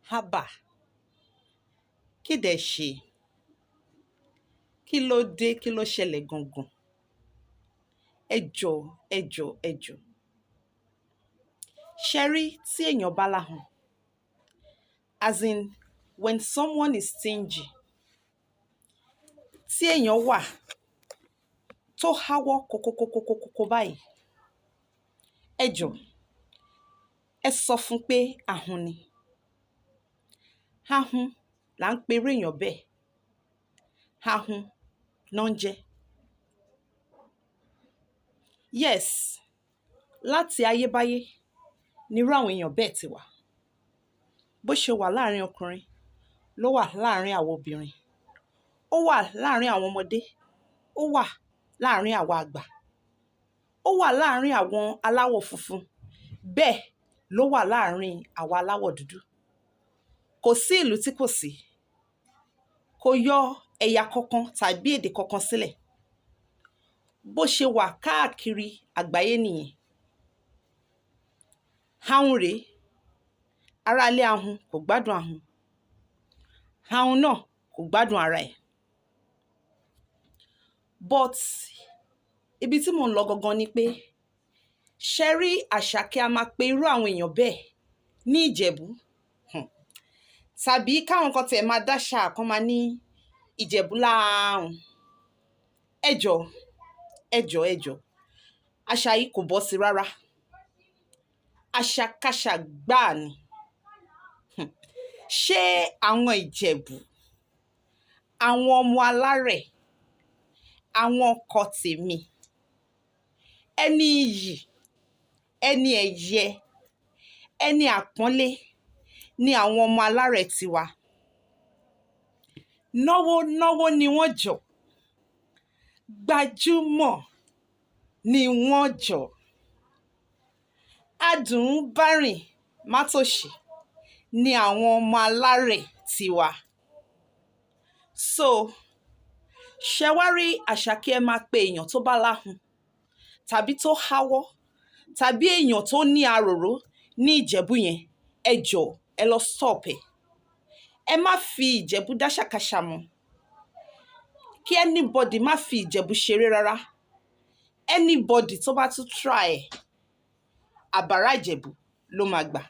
Haba, kí dẹ̀ ṣe? Kí ló dé? Kí ló ṣẹlẹ̀ gangan? Ẹ jọ̀ọ́, ẹ jọ̀ọ́, ẹ jọ̀ọ́. Ṣé rí tí èèyàn bá láhùn, as in when someone is stingy, tí èèyàn wà tó háwọ́ kókókókókókó báyìí, ẹ jọ̀ọ́, ẹ sọ fún pé ahun ni. Ahun là ń pe irú èèyàn bẹ́ẹ̀. Ahun náà ń jẹ́. Yes, láti ayébáyé nírú àwọn èèyàn bẹ́ẹ̀ ti wà. Bó ṣe wà láàrin ọkùnrin ló wà láàrin àwọn obìnrin. Ó wà láàrin àwọn ọmọdé. Ó wà láàrin àwa àgbà. Ó wà láàrin àwọn aláwọ̀ funfun. Bẹ́ẹ̀ ló wà láàrin àwa aláwọ̀ dúdú. Kò sí ìlú tí kò sí. Kò yọ ẹ̀yà kankan tàbí èdè kankan sílẹ̀. Bó ṣe wà káàkiri àgbáyé nìyẹn. Ahun rèé. Aráalé ahun kò gbádùn ahun. Ahun náà kò gbádùn ara ẹ̀. But ibi tí mò ń lọ gangan ni pé ṣé rí àṣà kí a máa pe irú àwọn èèyàn bẹ́ẹ̀ ní Ìjẹ̀bú? Tàbí káwọn kan tẹ̀ máa dáṣà kan máa ní Ìjẹ̀bú láàhùn. Ẹ jọ̀ọ́, ẹ jọ̀ọ́, ẹ jọ̀ọ́. Àṣà yìí kò bọ́ sí rárá. Àṣàkáṣà gbáà ni. Ṣé àwọn Ìjẹ̀bú, àwọn ọmọ alárẹ̀, àwọn ọkọ tèmi, ẹni iyì, ẹni ẹ̀yẹ, ẹni àpọ́nlé ni àwọn ọmọ alárẹ̀ tiwa? Náwó náwó ni wọ́n jọ. Gbajúmọ̀ ni wọ́n jọ. Adùn bárìn mátòṣì ni àwọn ọmọ alárẹ̀ tiwa. So, ṣé wá rí àṣà kí ẹ máa pe èèyàn tó bá láhùn, tàbí tó háwọ́, tàbí èèyàn tó ní aròró ní Ìjẹ̀bú yẹn? Ẹ jọ̀ọ́, ẹ lọ stop ẹ̀. Ẹ má fi Ìjẹ̀bú dáṣàkáṣà mọ́. Kí anybody má fi Ìjẹ̀bú ṣeré rárá. Anybody tó bá tún try ẹ̀, àbàrá Ìjẹ̀bú ló máa gbà.